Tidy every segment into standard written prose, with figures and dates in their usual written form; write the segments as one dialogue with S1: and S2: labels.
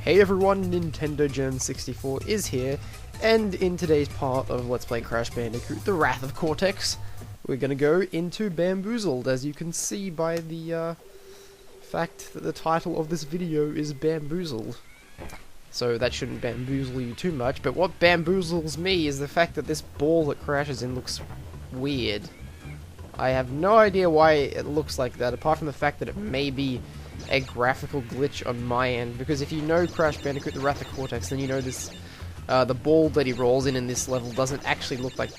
S1: Hey everyone, Nintendo Gen 64 is here, and in today's part of Let's Play Crash Bandicoot, The Wrath of Cortex, we're gonna go into Bamboozled, as you can see by the fact that the title of this video is Bamboozled. So that shouldn't bamboozle you too much, but what bamboozles me is the fact that this ball that crashes in looks weird. I have no idea why it looks like that, apart from the fact that it may be a graphical glitch on my end, because if you know Crash Bandicoot The Wrath of Cortex, then you know this, the ball that he rolls in this level doesn't actually look like,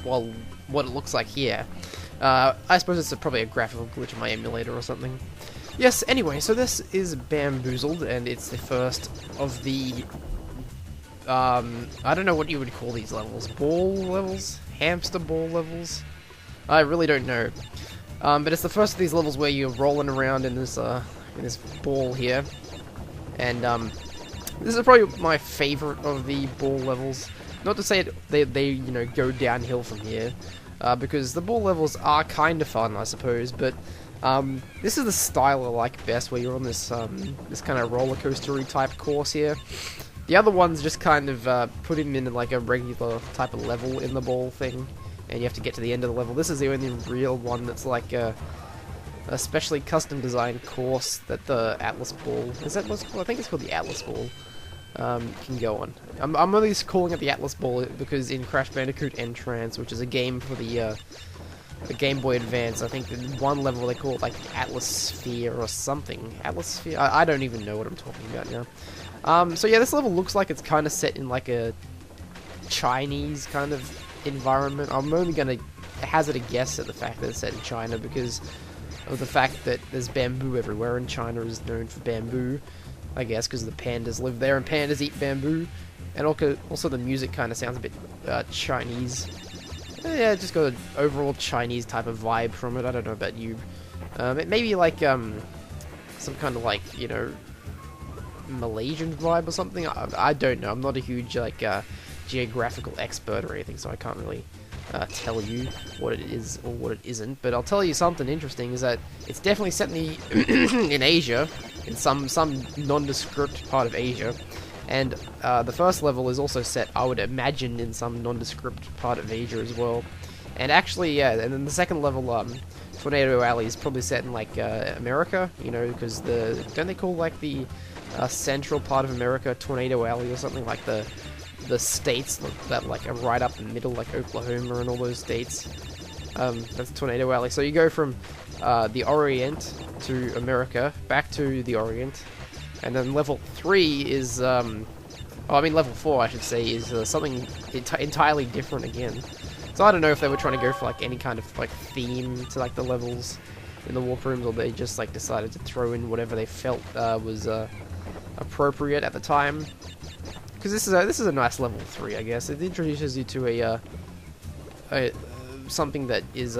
S1: well, what it looks like here. I suppose it's probably a graphical glitch on my emulator or something. Yes, anyway, so this is Bamboozled, and it's the first of the, I don't know what you would call these levels. Ball levels? Hamster ball levels? I really don't know. But it's the first of these levels where you're rolling around in this ball here. And, this is probably my favorite of the ball levels. Not to say they you know, go downhill from here. Because the ball levels are kind of fun, I suppose, but this is the style I like best, where you're on this this kind of roller coastery type course here. The other ones just kind of put him in like a regular type of level in the ball thing, and you have to get to the end of the level. This is the only real one that's like a specially custom designed course that the Atlas Ball, is that what's called? I think it's called the Atlas Ball, can go on. I'm only calling it the Atlas Ball because in Crash Bandicoot Entrance, which is a game for the Game Boy Advance, I think in one level they call it like Atlas Sphere or something. Atlas Sphere? I don't even know what I'm talking about now. So yeah, this level looks like it's kind of set in like a Chinese kind of environment. I'm only going to hazard a guess at the fact that it's set in China because of the fact that there's bamboo everywhere, and China is known for bamboo, I guess, because the pandas live there and pandas eat bamboo. And also the music kind of sounds a bit Chinese. Yeah, it just got an overall Chinese type of vibe from it. I don't know about you. It may be like some kind of like, you know, Malaysian vibe or something. I don't know. I'm not a huge like geographical expert or anything, so I can't really tell you what it is or what it isn't. But I'll tell you something interesting, is that it's definitely set in the in Asia, in some nondescript part of Asia. And the first level is also set, I would imagine, in some nondescript part of Asia as well. And actually, yeah, and then the second level, Tornado Alley, is probably set in like America, you know, because don't they call like the central part of America Tornado Alley or something, like the states that like are right up in the middle, like Oklahoma and all those states. That's Tornado Alley. So you go from the Orient to America, back to the Orient, and then level 3 is, level 4 I should say, is something entirely different again. So I don't know if they were trying to go for like any kind of like theme to like the levels in the warp rooms, or they just like decided to throw in whatever they felt was appropriate at the time. Because this is a nice level 3, I guess. It introduces you to a something that is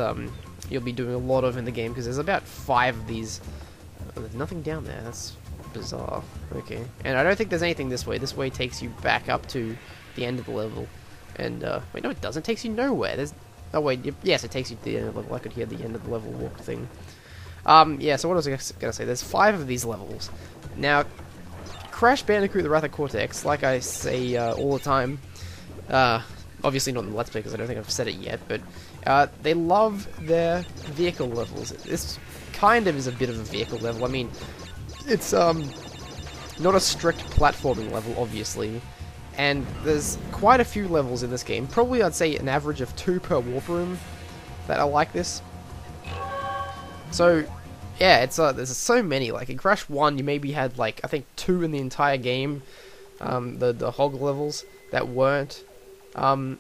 S1: you'll be doing a lot of in the game, because there's about 5 of these. Oh, there's nothing down there. That's bizarre. Okay, and I don't think there's anything this way. This way takes you back up to the end of the level. And wait, no, it doesn't. It takes you nowhere. There's oh wait, yes, it takes you to the end of the level. I could hear the end of the level walk thing. Yeah. So what was I gonna say? There's 5 of these levels. Now, Crash Bandicoot The Wrath of Cortex, like I say all the time, obviously not in the Let's Play because I don't think I've said it yet, but they love their vehicle levels. This kind of is a bit of a vehicle level. I mean, it's not a strict platforming level, obviously, and there's quite a few levels in this game. Probably I'd say an average of 2 per warp room that are like this. So yeah, it's there's so many. Like in Crash 1, you maybe had like I think 2 in the entire game, the hog levels that weren't platforming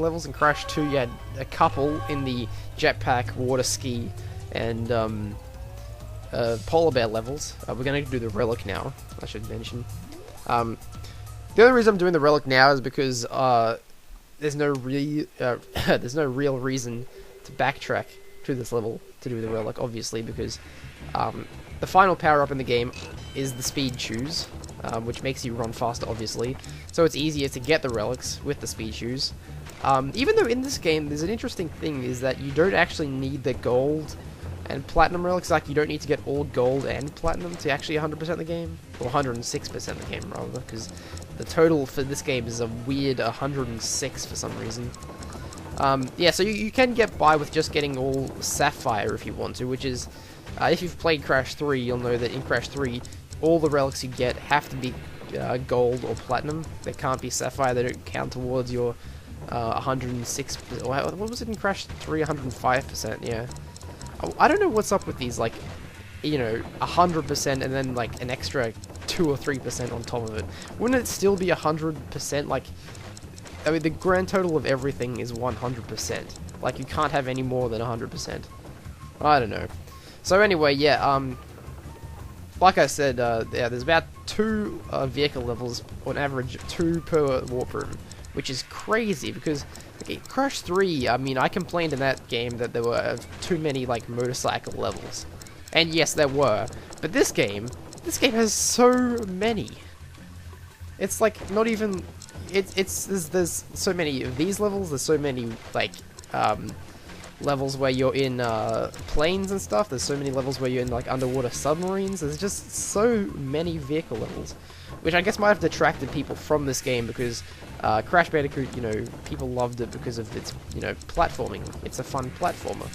S1: levels. In Crash 2, you had a couple in the jetpack, water ski, and polar bear levels. We're going to do the Relic now, I should mention. The only reason I'm doing the Relic now is because there's no real reason to backtrack to this level to do the Relic, obviously, because the final power-up in the game is the Speed Shoes, which makes you run faster, obviously, so it's easier to get the Relics with the Speed Shoes. Even though in this game, there's an interesting thing, is that you don't actually need the gold And platinum relics, like, you don't need to get all gold and platinum to actually 100% the game. Or 106% the game, rather, because the total for this game is a weird 106 for some reason. Yeah, so you can get by with just getting all sapphire if you want to, which is, if you've played Crash 3, you'll know that in Crash 3, all the relics you get have to be gold or platinum. They can't be sapphire, they don't count towards your 106, what was it in Crash 3, 105%, yeah. I don't know what's up with these, like, you know, 100% and then, like, an extra 2 or 3% on top of it. Wouldn't it still be 100%, like, I mean, the grand total of everything is 100%. Like, you can't have any more than 100%. I don't know. So anyway, yeah, like I said, yeah, there's about 2 vehicle levels, on average 2 per warp room, which is crazy, because, okay, Crash 3, I mean, I complained in that game that there were too many, like, motorcycle levels. And yes, there were. But this game has so many. It's, like, not even... There's so many of these levels, there's so many, like, levels where you're in, planes and stuff, there's so many levels where you're in, like, underwater submarines, there's just so many vehicle levels, which I guess might have detracted people from this game, because, Crash Bandicoot, you know, people loved it because of its, you know, platforming. It's a fun platformer.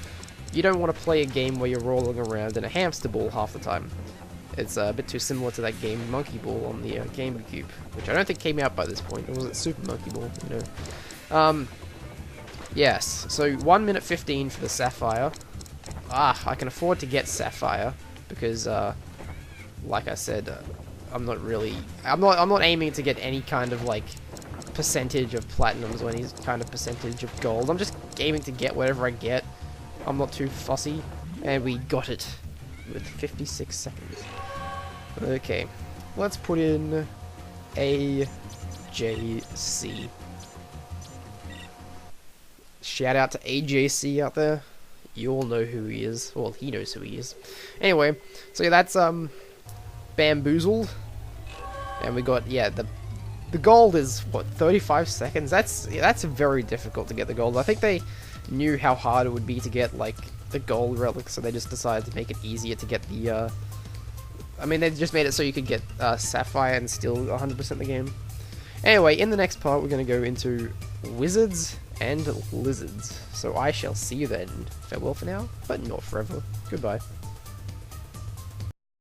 S1: You don't want to play a game where you're rolling around in a hamster ball half the time. It's a bit too similar to that game Monkey Ball on the GameCube, which I don't think came out by this point. It wasn't Super Monkey Ball, you know. Yes, so 1 minute 15 for the Sapphire. I can afford to get Sapphire because, like I said, I'm not aiming to get any kind of like percentage of platinums or any kind of percentage of gold. I'm just aiming to get whatever I get. I'm not too fussy, and we got it with 56 seconds. Okay, let's put in AJC. Shout out to AJC out there. You all know who he is. Well, he knows who he is. Anyway, so yeah, that's Bamboozled, and we got, yeah, the gold is what, 35 seconds. That's very difficult to get the gold. I think they knew how hard it would be to get like the gold relic, so they just decided to make it easier to get the I mean, they just made it so you could get Sapphire and still 100% the game. Anyway, in the next part we're going to go into wizards and lizards. So I shall see you then. Farewell for now, but not forever. Goodbye.